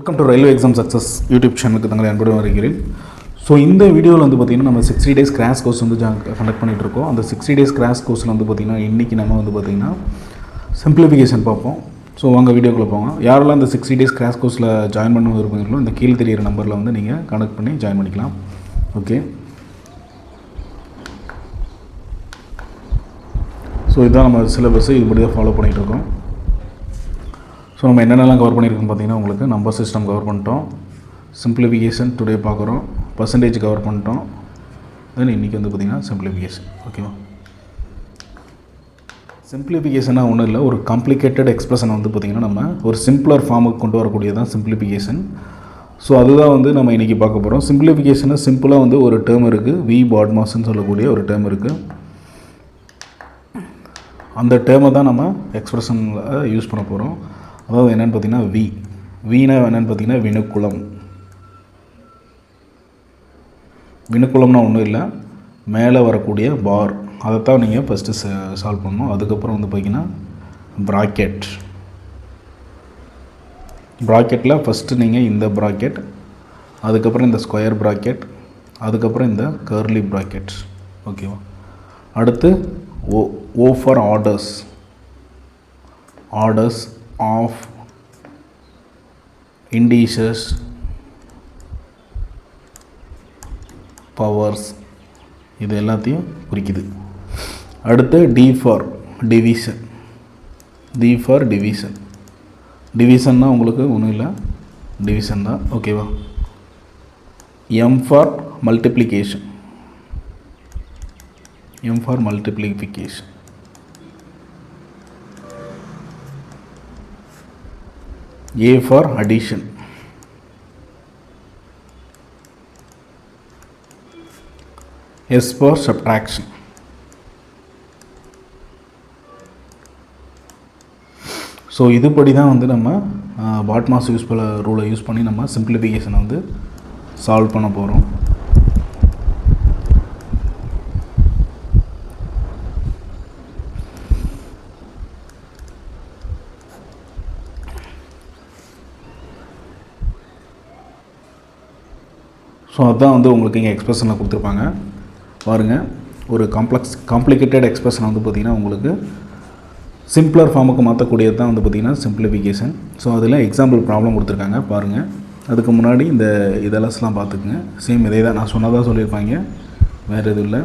Welcome to railway exam success YouTube சேனலுக்கு தங்களை அன்புடன் வருகிறேன். ஸோ இந்த வீடியோவில் வந்து பார்த்திங்கன்னா நம்ம 60 days கிராஷ் கோர்ஸ் வந்து கண்டக்ட் பண்ணிகிட்டு இருக்கோம். அந்த 60 days கிராஷ் கோர்ஸில் வந்து பார்த்திங்கன்னா இன்றைக்கி நம்ம வந்து பார்த்திங்கன்னா சிம்பிளிஃபிகேஷன் பார்ப்போம். ஸோ வாங்க வீடியோக்குள்ளே போங்க. யாரெல்லாம் இந்த 60 days கிராஷ் கோர்ஸில் ஜாயின் பண்ண விரும்புகிறீங்களோ இந்த கீழ் தெரியிற நம்பரில் வந்து நீங்கள் கனெக்ட் பண்ணி ஜாயின் பண்ணிக்கலாம். ஓகே, ஸோ இதுதான் நம்ம சிலபஸ், இதுபடி தான் ஃபாலோ பண்ணிகிட்டு இருக்கோம். ஸோ நம்ம என்னென்னலாம் கவர் பண்ணியிருக்கோம் பார்த்திங்கன்னா உங்களுக்கு நம்பர் சிஸ்டம் கவர் பண்ணிட்டோம், சிம்பிளிஃபிகேஷன் டுடே பார்க்குறோம், பர்சன்டேஜ் கவர் பண்ணிட்டோம், தென் இன்றைக்கி வந்து பார்த்திங்கன்னா சிம்பிளிஃபிகேஷன். ஓகேவா, சிம்பிளிஃபிகேஷனாக ஒன்றும் இல்லை, ஒரு காம்ப்ளிகேட்டட் எக்ஸ்பிரஷனை வந்து பார்த்திங்கன்னா நம்ம ஒரு சிம்பிளர் ஃபார்முக்கு கொண்டு வரக்கூடியது தான் சிம்பிளிஃபிகேஷன். ஸோ அதுதான் வந்து நம்ம இன்றைக்கி பார்க்க போகிறோம். சிம்பிளிஃபிகேஷனை சிம்பிளாக வந்து ஒரு டேர்ம் இருக்குது, வி பாட்மாஸ்ன்னு சொல்லக்கூடிய ஒரு டேர்ம் இருக்குது. அந்த டேர்மை தான் நம்ம எக்ஸ்பிரஷனில் யூஸ் பண்ண போகிறோம். அதாவது என்னென்னு பார்த்தீங்கன்னா வீணா என்னென்னு பார்த்தீங்கன்னா விணுக்குளம். விணுக்குளம்னா ஒன்றும் இல்லை, மேலே வரக்கூடிய பார், அதைத்தான் நீங்கள் ஃபஸ்ட்டு சால்வ் பண்ணணும். அதுக்கப்புறம் வந்து பார்த்திங்கன்னா ப்ராக்கெட்டில் ஃபஸ்ட்டு நீங்கள் இந்த ப்ராக்கெட், அதுக்கப்புறம் இந்த ஸ்கொயர் ப்ராக்கெட், அதுக்கப்புறம் இந்த கர்லி ப்ராக்கெட். ஓகேவா, அடுத்து O for orders of indices, powers, இது எல்லாத்தையும் குறிக்குது. அடுத்து D for division. டிவிஷன்னா உங்களுக்கு ஒன்றும் இல்லை, டிவிஷன் தான். ஓகேவா, M for multiplication. A for addition. S for subtraction. So இதுபடி தான் வந்து நம்ம பாட்மாஸ் ரூலை யூஸ் பண்ணி நம்ம சிம்பிளிஃபிகேஷனை வந்து சால்வ் பண்ண போகிறோம். ஸோ அதுதான் வந்து உங்களுக்கு இங்கே எக்ஸ்பிரஷனில் கொடுத்துருப்பாங்க பாருங்கள். ஒரு காம்ப்ளிகேட்டட் எக்ஸ்பிரஷன் வந்து பார்த்திங்கன்னா உங்களுக்கு சிம்பிளர் ஃபார்முக்கு மாற்றக்கூடியது தான் வந்து பார்த்திங்கன்னா சிம்பிளிஃபிகேஷன். ஸோ அதில் எக்ஸாம்பிள் ப்ராப்ளம் கொடுத்துருக்காங்க பாருங்கள். அதுக்கு முன்னாடி இந்த இதெல்லாம் பார்த்துக்குங்க. சேம் இதே தான் நான் சொன்னதாக சொல்லியிருப்பாங்க, வேறு எதுவும் இல்லை.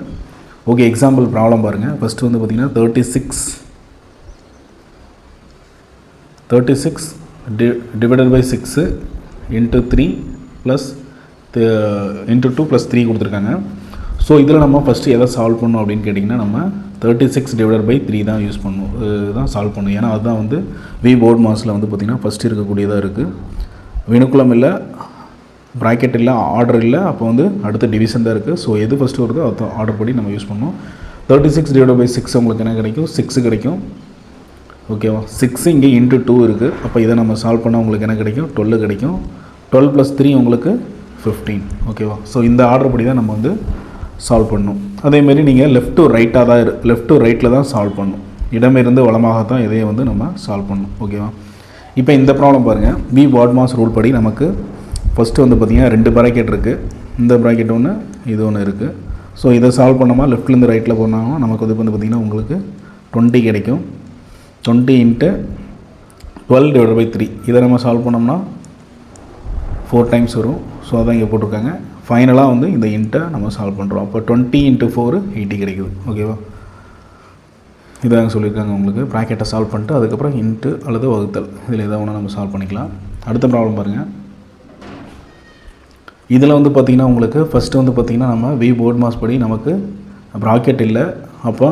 ஓகே, எக்ஸாம்பிள் ப்ராப்ளம் பாருங்கள். ஃபஸ்ட்டு வந்து பார்த்திங்கன்னா 36 divided by 6 into 3 plus into 2 + 3 கொடுத்துருக்காங்க. ஸோ இதில் நம்ம ஃபஸ்ட்டு எதை சால்வ் பண்ணணும் அப்படின்னு கேட்டிங்கன்னா நம்ம 36 டிவைடட் பை 3 தான் யூஸ் பண்ணணும், தான் சால்வ் பண்ணணும். ஏன்னா அதுதான் வந்து வி போர்ட் மாஸில் வந்து பார்த்திங்கன்னா ஃபஸ்ட்டு இருக்கக்கூடியதாக இருக்குது. விணுக்குளம் இல்லை, ப்ராக்கெட் இல்லை, ஆர்டர் இல்லை, அப்போ வந்து அடுத்த டிவிஷன் தான் இருக்குது. ஸோ எது ஃபஸ்ட்டு வருதோ அது ஆர்டர் படி நம்ம யூஸ் பண்ணணும். 36 டிவைடட் பை 6 உங்களுக்கு என்ன கிடைக்கும், 6 கிடைக்கும். ஓகேவா, 6 இங்கே இன்ட்டு 2 இருக்குது. அப்போ இதை நம்ம சால்வ் பண்ணால் உங்களுக்கு என்ன கிடைக்கும், 12 கிடைக்கும். 12 + 3 உங்களுக்கு 15. ஓகேவா, ஸோ இந்த ஆர்டர் படி தான் நம்ம வந்து சால்வ் பண்ணணும். அதேமாரி நீங்கள் லெஃப்ட் டு ரைட்டில் தான் சால்வ் பண்ணணும். இடமிருந்து வலமாக தான் இதையை வந்து நம்ம சால்வ் பண்ணணும். ஓகேவா, இப்போ இந்த ப்ராப்ளம் பாருங்கள். வி பாட்மாஸ் ரூல் படி நமக்கு ஃபஸ்ட்டு வந்து பார்த்திங்கன்னா 2 ப்ராக்கெட் இருக்குது. இந்த ப்ராக்கெட் ஒன்று, இது ஒன்று இருக்குது. ஸோ இதை சால்வ் பண்ணோமா லெஃப்ட்லேருந்து ரைட்டில் போனாலும் நமக்கு வந்து பார்த்திங்கன்னா உங்களுக்கு 20 கிடைக்கும். 20 × 12 டிவைடட் பை 3 இதை நம்ம சால்வ் பண்ணோம்னா 4 டைம்ஸ் வரும். ஸோ அதான் இங்கே போட்டிருக்காங்க. ஃபைனலாக வந்து இந்த இன்ட்டை நம்ம சால்வ் பண்ணுறோம். அப்போ 20 × 4 80 கிடைக்குது. ஓகேவா, இதாங்க சொல்லியிருக்காங்க உங்களுக்கு. ப்ராக்கெட்டை சால்வ் பண்ணிட்டு அதுக்கப்புறம் இன்ட்டு அல்லது வகுத்தல் இதில் எதாவது ஒன்று நம்ம சால்வ் பண்ணிக்கலாம். அடுத்த ப்ராப்ளம் பாருங்கள். இதில் வந்து பார்த்திங்கன்னா உங்களுக்கு ஃபஸ்ட்டு வந்து பார்த்திங்கன்னா நம்ம வி போர்ட் மாஸ் படி நமக்கு ப்ராக்கெட் இல்லை, அப்போ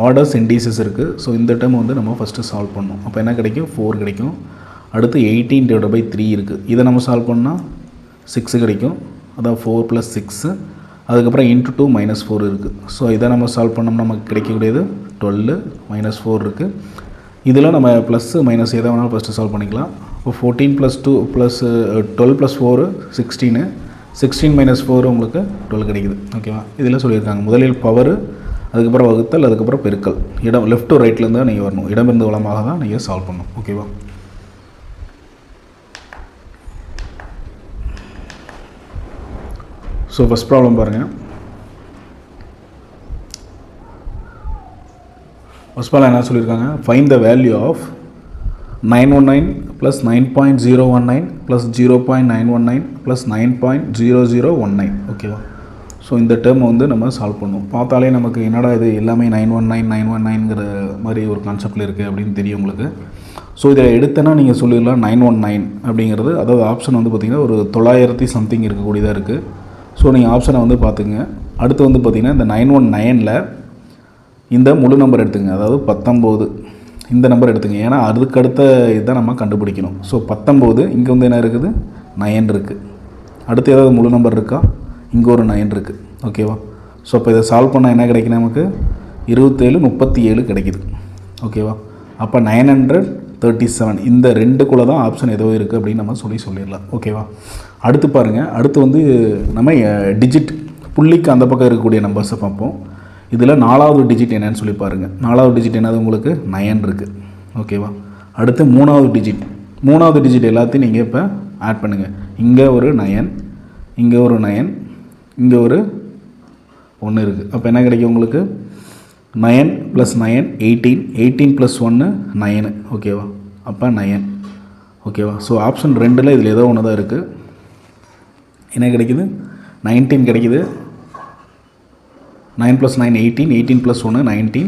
ஆர்டர்ஸ் இண்டீசஸ் இருக்குது. ஸோ இந்த டேர்ம் வந்து நம்ம ஃபஸ்ட்டு சால்வ் பண்ணணும். அப்போ என்ன கிடைக்கும், 4 கிடைக்கும். அடுத்து 18 டிவைடட் பை 3 இருக்குது. இதை நம்ம சால்வ் பண்ணால் 6 கிடைக்கும். அதான் 4 + 6. அதுக்கப்புறம் இன்ட்டு 2 - 4 இருக்குது. ஸோ இதை நம்ம சால்வ் பண்ணோம்னா நமக்கு கிடைக்கக்கூடியது 12 - 4 இருக்குது. இதில் நம்ம ப்ளஸ் மைனஸ் எதை வேணாலும் ஃபஸ்ட்டு சால்வ் பண்ணிக்கலாம். இப்போ 14 + 2 + 12 + 4 16. 16 - 4 உங்களுக்கு 12 கிடைக்குது. ஓகேவா, இதில் சொல்லியிருக்காங்க முதலில் பவர், அதுக்கப்புறம் வகுத்தல், அதுக்கப்புறம் பெருக்கல். லெஃப்ட் டு ரைட்லேருந்து தான் நீங்கள் வரணும், இடமிருந்து வலமாக தான் நீங்கள் சால்வ் பண்ணணும். ஓகேவா, ஸோ ஃபஸ்ட் ப்ராப்ளம் பாருங்கள். ஃபஸ்ட் ப்ராப்ளம் என்ன சொல்லியிருக்காங்க, find the value of 919 plus 9.019 plus 0.919 plus 9.0019. ஓகேவா? ஸோ இந்த டேர்மை வந்து நம்ம சால்வ் பண்ணுவோம். பார்த்தாலே நமக்கு என்னடா இது எல்லாமே 919 மாதிரி ஒரு கான்செப்டில் இருக்குது அப்படின்னு தெரியும் உங்களுக்கு. ஸோ இதில் எடுத்தனா நீங்கள் சொல்லிடலாம் 919 அப்படிங்கிறது, அதாவது ஆப்ஷன் வந்து பார்த்திங்கன்னா ஒரு 900 சம்திங் இருக்கக்கூடியதாக இருக்குது. ஸோ நீங்கள் ஆப்ஷனை வந்து பார்த்துங்க. அடுத்து வந்து பார்த்திங்கன்னா இந்த 919ல் இந்த முழு நம்பர் எடுத்துங்க, அதாவது 19 இந்த நம்பர் எடுத்துங்க. ஏன்னா அதுக்கடுத்த இதுதான் நம்ம கண்டுபிடிக்கணும். ஸோ 19 இங்கே வந்து என்ன இருக்குது, 9 இருக்குது. அடுத்து ஏதாவது முழு நம்பர் இருக்கா, இங்கே ஒரு 9 இருக்குது. ஓகேவா? ஸோ அப்போ இதை சால்வ் பண்ணால் என்ன கிடைக்கும், நமக்கு 2737 கிடைக்குது. ஓகேவா? அப்போ 937 இந்த ரெண்டுக்குள்ளே தான் ஆப்ஷன் ஏதோ இருக்குது அப்படின்னு நம்ம சொல்லிடலாம். ஓகேவா? அடுத்து பாருங்கள், அடுத்து வந்து நம்ம டிஜிட் புள்ளிக்கு அந்த பக்கம் இருக்கக்கூடிய நம்பர்ஸை பார்ப்போம். இதில் 4வது டிஜிட் என்னன்னு சொல்லி பாருங்கள். 4வது டிஜிட் என்னது, உங்களுக்கு 9 இருக்குது. ஓகேவா? அடுத்து 3வது டிஜிட் எல்லாத்தையும் நீங்கள் இப்போ ஆட் பண்ணுங்கள். இங்கே ஒரு 9, இங்கே ஒரு 9, இங்கே ஒரு 1 இருக்குது. அப்போ என்ன கிடைக்கும் உங்களுக்கு, 9 + 9 18 + 1 9. ஓகேவா? அப்போ 9. ஓகேவா? ஸோ ஆப்ஷன் 2ல் இதில் ஏதோ ஒன்று தான் இருக்குது. என்ன கிடைக்குது, 19 கிடைக்குது. 9 + 9 18 + 1 19,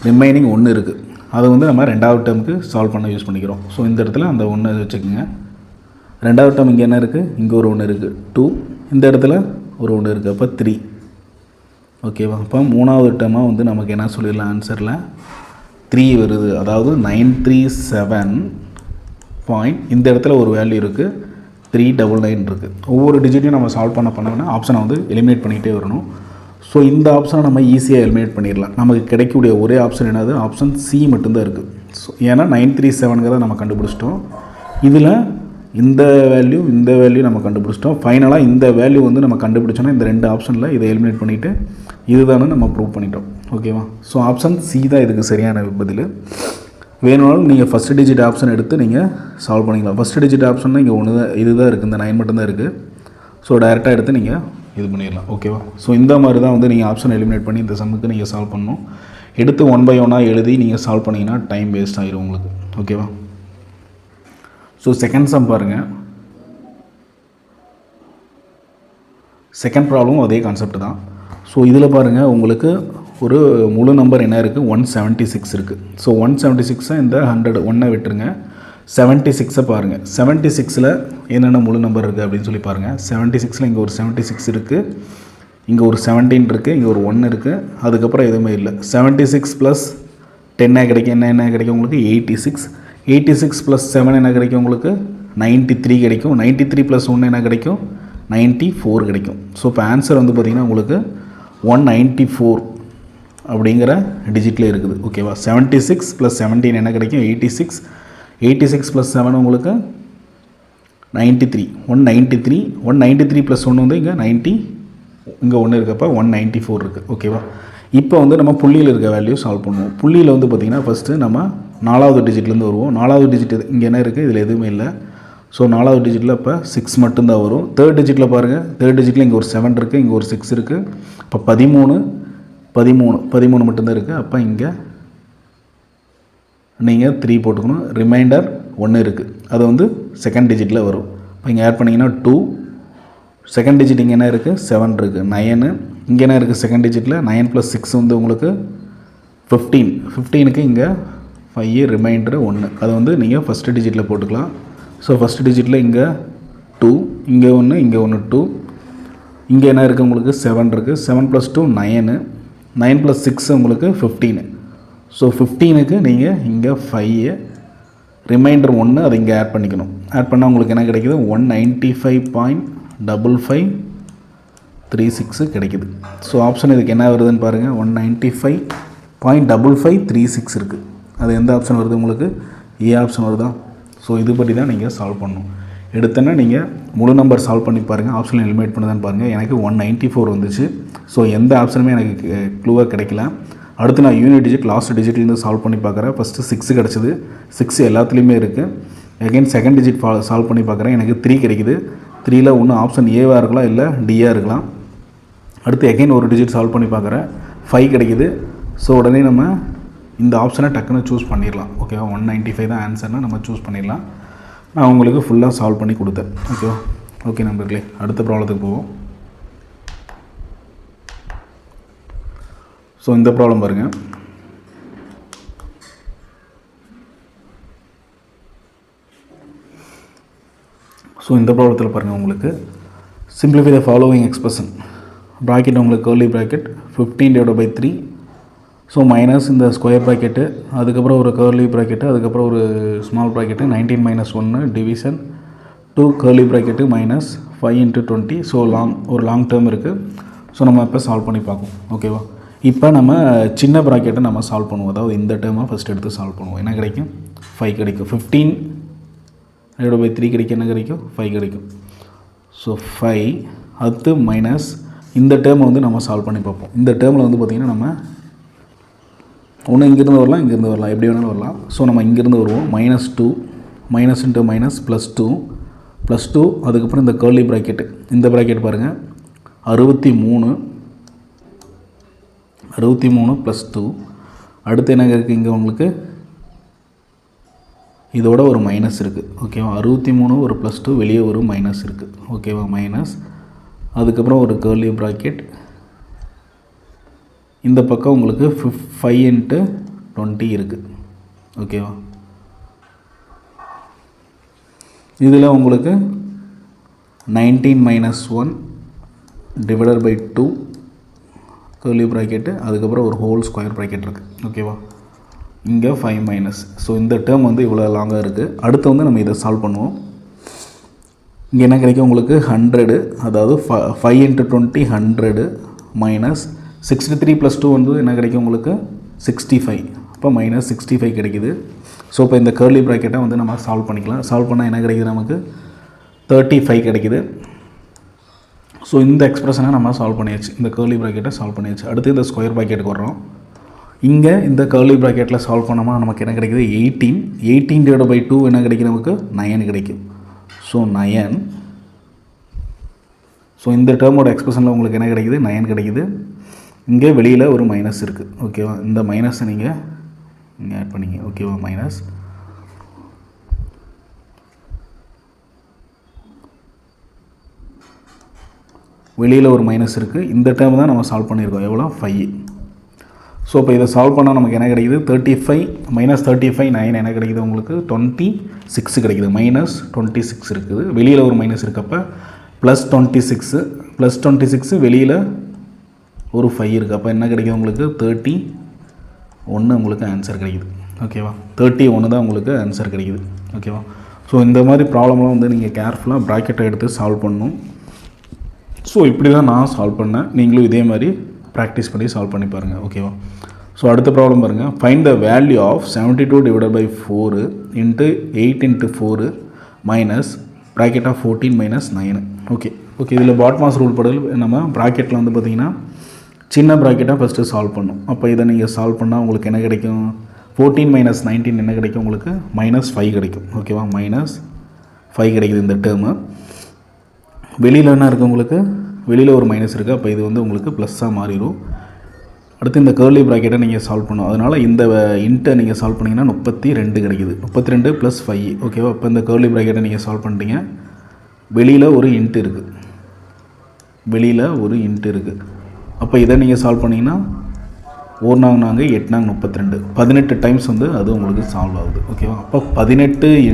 ரிமைனிங் 1 இருக்குது. அதை வந்து நம்ம 2வது டேர்முக்கு சால்வ் பண்ண யூஸ் பண்ணிக்கிறோம். ஸோ இந்த இடத்துல அந்த 1 வச்சுக்கோங்க. 2வது டேர்ம் இங்கே என்ன இருக்குது, இங்கே ஒரு 1 இருக்குது 2, இந்த இடத்துல ஒரு 1 இருக்குது, அப்போ 3. ஓகேவா? அப்போ 3வது டேர்மாக வந்து நமக்கு என்ன சொல்லிடலாம், ஆன்சரில் 3 வருது. அதாவது 937 பாயிண்ட், இந்த இடத்துல ஒரு வேல்யூ இருக்குது 399 இருக்குது. ஒவ்வொரு டிஜிட்டையும் நம்ம சால்வ் பண்ணோன்னா ஆப்ஷனை வந்து எலிமினேட் பண்ணிகிட்டே வரணும். ஸோ இந்த ஆப்ஷனை நம்ம ஈஸியாக எலிமினேட் பண்ணிடலாம். நமக்கு கிடைக்கக்கூடிய ஒரே ஆப்ஷன் என்னது, ஆப்ஷன் சி மட்டும்தான் இருக்குது. ஸோ ஏன்னா 937 நம்ம கண்டுபிடிச்சிட்டோம். இதில் இந்த வேல்யூ நம்ம கண்டுபிடிச்சிட்டோம். ஃபைனலாக இந்த வேல்யூ வந்து நம்ம கண்டுபிடிச்சோன்னா இந்த 2 ஆப்ஷனில் இதை எலிமினேட் பண்ணிவிட்டு இதுதானே நம்ம ப்ரூவ் பண்ணிட்டோம். ஓகேவா? ஸோ ஆப்ஷன் சி தான் இதுக்கு சரியான பதில். வேணும்னாலும் நீங்கள் ஃபஸ்ட் டிஜிட் ஆப்ஷன் எடுத்து நீங்கள் சால்வ் பண்ணிக்கலாம். ஃபஸ்ட் டிஜிட் ஆப்ஷன்னா இங்கே ஒன்று தான், இது தான் இருக்குது, இந்த 9 மட்டும்தான் இருக்குது. ஸோ டைரெக்டாக எடுத்து நீங்கள் இது பண்ணிடலாம். ஓகேவா? ஸோ இந்த மாதிரி தான் வந்து நீங்கள் ஆப்ஷன் எலிமினேட் பண்ணி இந்த சம்முக்கு நீங்கள் சால்வ் பண்ணணும். எடுத்து 1 by 1 எழுதி நீங்கள் சால்வ் பண்ணிங்கன்னா டைம் வேஸ்ட் ஆகிடும் உங்களுக்கு. ஓகேவா? ஸோ செகண்ட் சம் பாருங்கள். செகண்ட் ப்ராப்ளம் அதே கான்செப்ட் தான். ஸோ இதில் பாருங்கள், உங்களுக்கு ஒரு முழு நம்பர் என்ன இருக்குது, 176 இருக்குது. ஸோ 176 இந்த 100 விட்டுருங்க. 76 பாருங்கள். 76ல் என்னென்ன முழு நம்பர் இருக்குது அப்படின்னு சொல்லி பாருங்கள். 76ல் இங்கே ஒரு 76 இருக்குது, இங்கே ஒரு 17 இருக்குது, இங்கே ஒரு 1 இருக்குது, அதுக்கப்புறம் எதுவுமே இல்லை. 76 + 10 கிடைக்கும், என்ன கிடைக்கும் உங்களுக்கு, 86. 86 + 7 என்ன கிடைக்கும் உங்களுக்கு, 93 கிடைக்கும். 93 + 1 என்ன கிடைக்கும், 94 கிடைக்கும். ஸோ இப்போ ஆன்சர் வந்து பார்த்திங்கன்னா உங்களுக்கு 194 அப்படிங்கிற டிஜிட்டில் இருக்குது. ஓகேவா? 76 + 17 என்ன கிடைக்கும், 86. 86 + 7 உங்களுக்கு 93. 193. 193 + 1 வந்து இங்கே 90, இங்கே 1 இருக்கப்போ 194 இருக்குது. ஓகேவா? இப்போ வந்து நம்ம புள்ளியில் இருக்க வேல்யூ சால்வ் பண்ணுவோம். புள்ளியில் வந்து பார்த்திங்கன்னா ஃபஸ்ட்டு நம்ம 4வது டிஜிட்லேருந்து வருவோம். 4வது டிஜிட் இங்கே என்ன இருக்குது, இதில் எதுவுமே இல்லை. ஸோ 4வது டிஜிட்டில் இப்போ 6 மட்டும்தான் வரும். 3rd டிஜிட்டில் பாருங்கள், 3rd டிஜிட்டில் இங்கே ஒரு 7 இருக்குது, இங்கே ஒரு 6 இருக்குது. இப்போ 13 மட்டும்தான் இருக்குது. அப்போ இங்கே நீங்கள் 3 போட்டுக்கணும். ரிமைண்டர் 1 இருக்குது, அது வந்து செகண்ட் டிஜிட்டில் வரும். இப்போ இங்கே ஆட் பண்ணிங்கன்னா 2. செகண்ட் டிஜிட் இங்கே என்ன இருக்குது, 7 இருக்குது. 9 இங்கே என்ன இருக்குது, செகண்ட் டிஜிட்டில் 9 + 6 வந்து உங்களுக்கு 15. 15க்கு இங்கே 5, ரிமைண்டர் 1, அது வந்து நீங்கள் ஃபஸ்ட்டு டிஜிட்டில் போட்டுக்கலாம். ஸோ ஃபஸ்ட்டு டிஜிட்டில் இங்கே 2, இங்கே 1, இங்கே 1 2. இங்கே என்ன இருக்குது உங்களுக்கு, 7 இருக்குது. 7 + 2 9, 9 + 6 உங்களுக்கு 15. ஸோ 15க்கு நீங்கள் இங்கே 5, ரிமைண்டர் 1, அதை இங்கே ஆட் பண்ணிக்கணும். ஆட் பண்ணால் உங்களுக்கு என்ன கிடைக்குது, 195.5536 கிடைக்குது. ஸோ ஆப்ஷன் இதுக்கு என்ன வருதுன்னு பாருங்கள், 195.5536 இருக்குது. அது எந்த ஆப்ஷன் வருது உங்களுக்கு, ஏ ஆப்ஷன் வருதா? ஸோ இது பற்றி தான் நீங்கள் சால்வ் பண்ணணும். எடுத்தோன்னா நீங்கள் முழு நம்பர் சால்வ் பண்ணி பாருங்கள், ஆப்ஷன் எலிமினேட் பண்ணுதான்னு பாருங்கள். எனக்கு 194 வந்துச்சு. ஸோ எந்த ஆப்ஷனுமே எனக்கு க்ளூவாக கிடைக்கல. அடுத்து நான் யூனிட் டிஜிட் லாஸ்ட் டிஜிட்லேருந்து சால்வ் பண்ணி பார்க்குறேன். ஃபஸ்ட்டு 6 கிடச்சிது. 6 எல்லாத்துலேயுமே இருக்குது. அகைன் செகண்ட் டிஜிட் சால்வ் பண்ணி பார்க்குறேன். எனக்கு 3 கிடைக்குது. 3ல் ஒன்று ஆப்ஷன் ஏவாக இருக்கலாம், இல்லை டியாக இருக்கலாம். அடுத்து எகைன் ஒரு டிஜிட் சால்வ் பண்ணி பார்க்குறேன், 5 கிடைக்குது. ஸோ உடனே நம்ம இந்த ஆப்ஷனை டக்குன்னு சூஸ் பண்ணிடலாம். ஓகேவா, 195 தான் ஆன்சர்னால் நம்ம சூஸ் பண்ணிடலாம். நான் உங்களுக்கு ஃபுல்லாக சால்வ் பண்ணி கொடுத்தேன். ஓகேவா. ஓகே நண்பர்களே, அடுத்த ப்ராப்ளத்துக்கு போவோம். ஸோ இந்த ப்ராப்ளம் பாருங்கள். ஸோ இந்த ப்ராப்ளத்தில் பாருங்கள், உங்களுக்கு simplify the following expression. Bracket உங்களுக்கு கர்லி ப்ராக்கெட் 15/3. ஸோ மைனஸ் இந்த ஸ்கொயர் ப்ராக்கெட்டு, அதுக்கப்புறம் ஒரு கர்லி ப்ராக்கெட்டு, அதுக்கப்புறம் ஒரு small bracket 19 - 1 division 2 curly bracket minus 5 × 20. So ஒரு லாங் டேர்ம் இருக்குது. ஸோ நம்ம இப்போ சால்வ் பண்ணி பார்ப்போம். ஓகேவா. இப்போ நம்ம சின்ன ப்ராக்கெட்டை நம்ம சால்வ் பண்ணுவோம். அதாவது இந்த டேர்மை ஃபஸ்ட் எடுத்து சால்வ் பண்ணுவோம். என்ன கிடைக்கும்? 5 கிடைக்கும். 15/3 கிடைக்கும். என்ன கிடைக்கும்? 5 கிடைக்கும். ஸோ 5 அடுத்து மைனஸ் இந்த டேர்மை வந்து நம்ம சால்வ் பண்ணி பார்ப்போம். இந்த டேர்மில் வந்து பார்த்திங்கன்னா நம்ம ஒன்று இங்கேருந்து வரலாம், இங்கேருந்து வரலாம், எப்படி வேணாலும் வரலாம். ஸோ நம்ம இங்கேருந்து வருவோம். -2 மைனஸ் இன்ட்டு மைனஸ் +2 அதுக்கப்புறம் இந்த கர்லி ப்ராக்கெட்டு, இந்த ப்ராக்கெட் பாருங்கள் 63 +2. அடுத்து என்ன இருக்குது? இங்கே உங்களுக்கு இதோட ஒரு மைனஸ் இருக்குது. ஓகேவா. 63 ஒரு +2 வெளியே ஒரு மைனஸ் இருக்குது. ஓகேவா, மைனஸ். அதுக்கப்புறம் ஒரு கர்லி ப்ராக்கெட், இந்த பக்கம் உங்களுக்கு 5 × 20 இருக்குது. ஓகேவா. இதில் உங்களுக்கு 19 - 1 / 2 கர்லி ப்ராக்கெட்டு, அதுக்கப்புறம் ஒரு ஹோல் ஸ்கொயர் ப்ராக்கெட் இருக்குது. ஓகேவா. இங்கே 5 மைனஸ். ஸோ இந்த டேர்ம் வந்து இவ்வளோ லாங்காக இருக்குது. அடுத்து வந்து நம்ம இதை சால்வ் பண்ணுவோம். இங்கே என்ன கிடைக்கும் உங்களுக்கு? 100, அதாவது 5 × 20 100 மைனஸ் 63 + 2 வந்து என்ன கிடைக்கும் உங்களுக்கு? 65. அப்போ -65 கிடைக்குது. ஸோ இப்போ இந்த கர்லி ப்ராக்கெட்டை வந்து நம்ம சால்வ் பண்ணிக்கலாம். சால்வ் பண்ணால் என்ன கிடைக்குது? நமக்கு 35 கிடைக்குது. ஸோ இந்த எக்ஸ்பிரஷனை நம்ம சால்வ் பண்ணியாச்சு. இந்த கர்லி ப்ராக்கெட்டை சால்வ் பண்ணியாச்சு. அடுத்து இந்த ஸ்கொயர் ப்ராக்கெட்டுக்கு வர்றோம். இங்கே இந்த கர்லி ப்ராக்கெட்டில் சால்வ் பண்ணோமா நமக்கு என்ன கிடைக்குது? 18/2 என்ன கிடைக்கும்? நமக்கு 9 கிடைக்கும். ஸோ 9. ஸோ இந்த டேர்மோட எக்ஸ்பிரஷனில் உங்களுக்கு என்ன கிடைக்குது? 9 கிடைக்குது. இங்கே வெளியில் ஒரு மைனஸ் இருக்குது. ஓகேவா. இந்த மைனஸை நீங்கள் இங்கே ஆட் பண்ணிங்க. ஓகேவா. மைனஸ் வெளியில் ஒரு மைனஸ் இருக்குது. இந்த டேர்ம் தான் நம்ம சால்வ் பண்ணியிருக்கோம். எவ்வளோ? 5. ஸோ இப்போ இதை சால்வ் பண்ணால் நமக்கு என்ன கிடைக்குது? 35 -35 9 என்ன கிடைக்குது உங்களுக்கு? 26 கிடைக்குது. -26 இருக்குது. வெளியில் ஒரு மைனஸ் இருக்கப்போ +26 வெளியில் ஒரு 5 இருக்குது. அப்போ என்ன கிடைக்குது உங்களுக்கு? 31 உங்களுக்கு ஆன்சர் கிடைக்குது. ஓகேவா. 31 தான் உங்களுக்கு ஆன்சர் கிடைக்குது. ஓகேவா. ஸோ இந்த மாதிரி ப்ராப்ளம்லாம் வந்து நீங்கள் கேர்ஃபுல்லாக ப்ராக்கெட்டை எடுத்து சால்வ் பண்ணணும். ஸோ இப்படி தான் நான் சால்வ் பண்ணேன். நீங்களும் இதே மாதிரி ப்ராக்டிஸ் பண்ணி சால்வ் பண்ணி பாருங்கள். ஓகேவா. ஸோ அடுத்த ப்ராப்ளம் பாருங்கள். Find the value of 72 / 4 × 8 × 4 minus bracket of 14 - 9. Okay. இதில் பாட்மாஸ் ரூல் படி நம்ம ப்ராக்கெட்டில் வந்து பார்த்திங்கன்னா சின்ன ப்ராக்கெட்டாக ஃபஸ்ட்டு சால்வ் பண்ணும். அப்போ இதை நீங்கள் சால்வ் பண்ணால் உங்களுக்கு என்ன கிடைக்கும்? 14 - 19 என்ன கிடைக்கும் உங்களுக்கு? -5 கிடைக்கும். ஓகேவா. -5 கிடைக்குது இந்த டேர்மு. வெளியில் என்ன இருக்குது உங்களுக்கு? வெளியில் ஒரு மைனஸ் இருக்குது. அப்போ இது வந்து உங்களுக்கு ப்ளஸ்ஸாக மாறிடும். அடுத்து இந்த கர்லி ப்ராக்கெட்டை நீங்கள் சால்வ் பண்ணணும். அதனால் இந்த இன்ட்டை நீங்கள் சால்வ் பண்ணிங்கன்னா 32 கிடைக்குது. 32 + 5. ஓகேவா. இப்போ இந்த கர்லி ப்ராக்கெட்டை நீங்கள் சால்வ் பண்ணிட்டீங்க. வெளியில் ஒரு இன்ட்டு இருக்குது. அப்போ இதை நீங்கள் சால்வ் பண்ணிங்கன்னா 1 4 4 8 4 32 18 டைம்ஸ் வந்து அது உங்களுக்கு சால்வ் ஆகுது. ஓகேவா. அப்போ 18 ×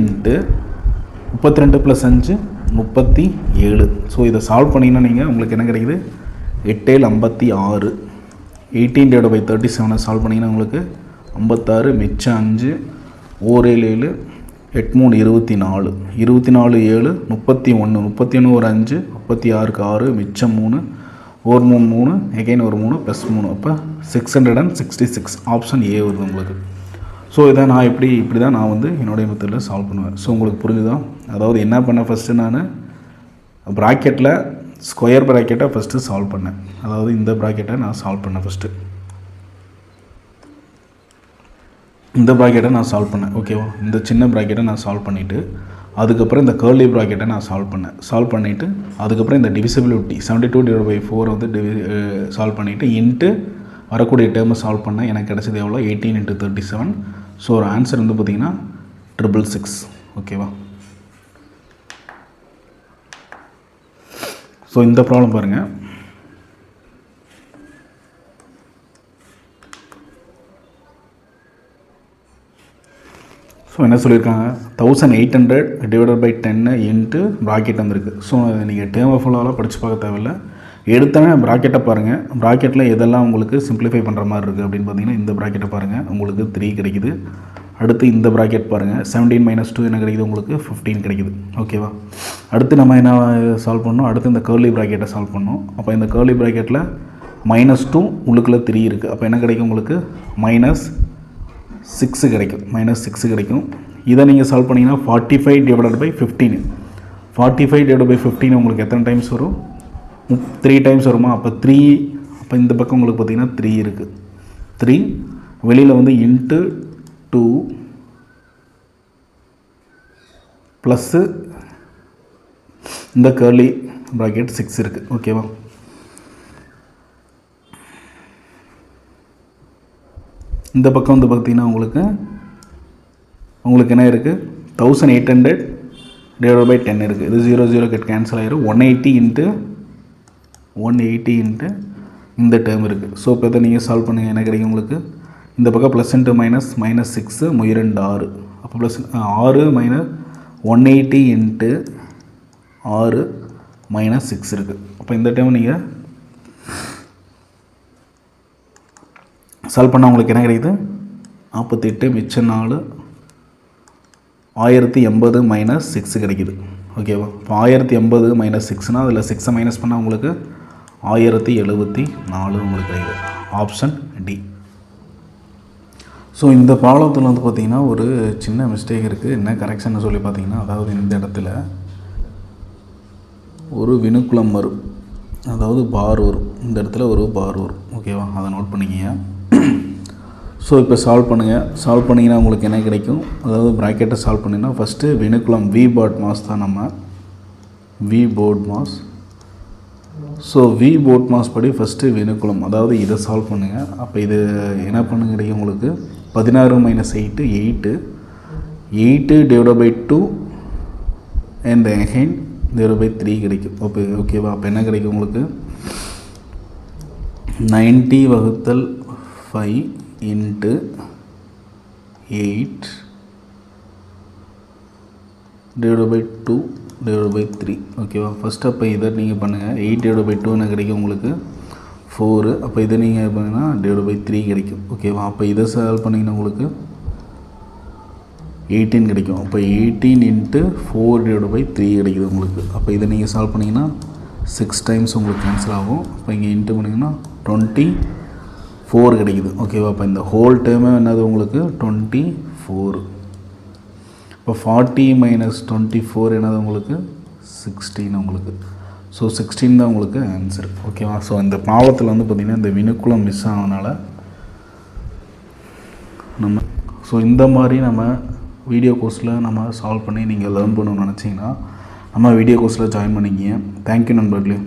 32 + 5 37. ஸோ இதை சால்வ் பண்ணிங்கன்னா நீங்கள் உங்களுக்கு என்ன கிடைக்குது? 8 7 56. 18/37 சால்வ் பண்ணிங்கன்னா உங்களுக்கு 56 மிச்சம் 5 1 7 8 3 24 24 7 31 31 ஒரு 5 36க்கு 6 மிச்சம் 3 ஒரு 3 3 எகைன் ஒரு 3 +3 அப்போ 666. ஆப்ஷன் ஏ வருது உங்களுக்கு. ஸோ இதை நான் இப்படி தான் நான் வந்து என்னுடைய மெத்தடில் சால்வ் பண்ணுவேன். ஸோ உங்களுக்கு புரிஞ்சுதான்? அதாவது என்ன பண்ணேன்? ஃபஸ்ட்டு நான் ப்ராக்கெட்டில் ஸ்கொயர் ப்ராக்கெட்டை ஃபஸ்ட்டு சால்வ் பண்ணேன். அதாவது இந்த ப்ராக்கெட்டை நான் சால்வ் பண்ணேன். ஃபஸ்ட்டு இந்த ப்ராக்கெட்டை நான் சால்வ் பண்ணேன். ஓகேவா. இந்த சின்ன ப்ராக்கெட்டை நான் சால்வ் பண்ணிவிட்டு அதுக்கப்புறம் இந்த கர்லி ப்ராக்கெட்டை நான் சால்வ் பண்ணிவிட்டு அதுக்கப்புறம் இந்த டிவிசிபிலிட்டி 72/4 வந்து சால்வ் பண்ணிவிட்டு இன்ட்டு வரக்கூடிய டேர்மை சால்வ் பண்ணால் எனக்கு கிடச்சது எவ்வளோ 18 × 37. ஸோ ஒரு ஆன்சர் வந்து பார்த்திங்கன்னா 666. ஓகேவா? ஸோ இந்த ப்ராப்ளம் பாருங்கள். ஸோ என்ன சொல்லியிருக்காங்க, 1800 / 10 இன்ட்டு ப்ராக்கெட் வந்திருக்கு. ஸோ நீங்கள் டேர்மை ஃபுல்லாக படித்து பார்க்க தேவையில்லை. எடுத்தோன்னே ப்ராக்கெட்டை பாருங்கள். ப்ராக்கெட்டில் எதெல்லாம் உங்களுக்கு சிம்பிளிஃபை பண்ணுற மாதிரி இருக்குது அப்படின்னு பார்த்தீங்கன்னா இந்த ப்ராக்கெட்டை பாருங்கள், உங்களுக்கு 3 கிடைக்குது. அடுத்து இந்த ப்ராக்கெட் பாருங்கள், 17 - 2 என்ன கிடைக்குது, உங்களுக்கு 15 கிடைக்குது. ஓகேவா? அடுத்து நம்ம என்ன சால்வ் பண்ணோம், அடுத்து இந்த கர்லி ப்ராக்கெட்டை சால்வ் பண்ணோம். அப்போ இந்த கர்லி ப்ராக்கெட்டில் -2 உள்ளுக்குள்ளே 3 இருக்குது. அப்போ என்ன கிடைக்கும், உங்களுக்கு -6 கிடைக்கும். -6 கிடைக்கும். இதை நீங்கள் சால்வ் பண்ணிங்கன்னா 45/15. 45/15 உங்களுக்கு எத்தனை டைம்ஸ் வரும், 3 டைம்ஸ் வருமா? அப்போ 3, அப்போ இந்த பக்கம் உங்களுக்கு பார்த்திங்கன்னா 3 இருக்குது. 3 வெளியில் வந்து இன்ட்டு 2 ப்ளஸ்ஸு இந்த கர்லி ப்ராக்கெட் 6 இருக்குது. ஓகேவா? இந்த பக்கம் வந்து பார்த்திங்கன்னா உங்களுக்கு என்ன இருக்குது, 1800 / 10 இருக்குது. இது 0 0 கட் கேன்சல் ஆகிடும். 180 இன்ட்டு இந்த டேர்ம் இருக்குது. ஸோ இப்போ இதை நீங்கள் சால்வ் பண்ணுங்கள். என்ன கிடைக்கும் உங்களுக்கு, இந்த பக்கம் ப்ளஸ் இன்ட்டு மைனஸ் -6 2 6. அப்போ ப்ளஸ் 6 - 180 இன்ட்டு 6 - 6 இருக்குது. அப்போ இந்த டைம் நீங்கள் சால்வ் பண்ணால் உங்களுக்கு என்ன கிடைக்குது, 48 மிச்சம் 4 1080 - 6 கிடைக்குது. ஓகேவா? இப்போ 1080 - 6னால் அதில் 6 மைனஸ் பண்ணால் உங்களுக்கு 1074 உங்களுக்கு கிடைக்குது. Option D. ஸோ இந்த ப்ராப்ளத்தில் வந்து பார்த்திங்கன்னா ஒரு சின்ன மிஸ்டேக் இருக்குது. என்ன கரெக்ஷன் சொல்லி பார்த்தீங்கன்னா, அதாவது இந்த இடத்துல ஒரு வினுக்குளம் வரும், அதாவது பார் வரும். இந்த இடத்துல ஒரு பார் வரும். ஓகேவா? அதை நோட் பண்ணிக்கிங்க. ஸோ இப்போ சால்வ் பண்ணுங்கள். சால்வ் பண்ணிங்கன்னா உங்களுக்கு என்ன கிடைக்கும், அதாவது ப்ராக்கெட்டை சால்வ் பண்ணிங்கன்னா first vinculum V BODMAS தான் நம்ம V BODMAS. So V BODMAS படி ஃபஸ்ட்டு வினுக்குளம், அதாவது இதை சால்வ் பண்ணுங்கள். அப்போ இது என்ன பண்ணுங்க கிடைக்கும் உங்களுக்கு, 16 - 8 8 / 2 அண்ட் அகைன் /3 கிடைக்கும். அப்போ ஓகேவா? அப்போ என்ன கிடைக்கும் உங்களுக்கு, 90/5 இன்ட்டு 8 / 2 /3. ஓகேவா? ஃபஸ்ட்டு அப்போ இதை நீங்கள் பண்ணுங்கள். 8 / 2 என்ன கிடைக்கும் உங்களுக்கு 4. அப்போ இதை நீங்கள் பண்ணிங்கன்னா /3 கிடைக்கும். ஓகேவா? அப்போ இதை சால்வ் பண்ணிங்கன்னா உங்களுக்கு 18 கிடைக்கும். அப்போ 18 இன்ட்டு 4 /3 கிடைக்குது உங்களுக்கு. அப்போ இதை நீங்கள் சால்வ் பண்ணிங்கன்னா 6 டைம்ஸ் உங்களுக்கு கேன்சல் ஆகும். அப்போ இங்கே இன்ட்டு பண்ணிங்கன்னா 24 கிடைக்குது. ஓகேவா? அப்போ இந்த ஹோல் டேர்மே என்னது உங்களுக்கு 24. இப்போ 40 - 24 என்னது உங்களுக்கு 16 உங்களுக்கு. ஸோ 16 தான் உங்களுக்கு ஆன்சர். ஓகேவா? ஸோ இந்த ப்ராப்ளத்தில் வந்து பார்த்திங்கன்னா இந்த வினுக்குளம் மிஸ் ஆனதுனால நம்ம இந்த மாதிரி நம்ம வீடியோ கோர்ஸில் நம்ம சால்வ் பண்ணி நீங்கள் லேர்ன் பண்ணணும்னு நினச்சிங்கன்னா நம்ம வீடியோ கோர்ஸில் ஜாயின் பண்ணிக்கிங்க. தேங்க்யூ நண்பர்களே.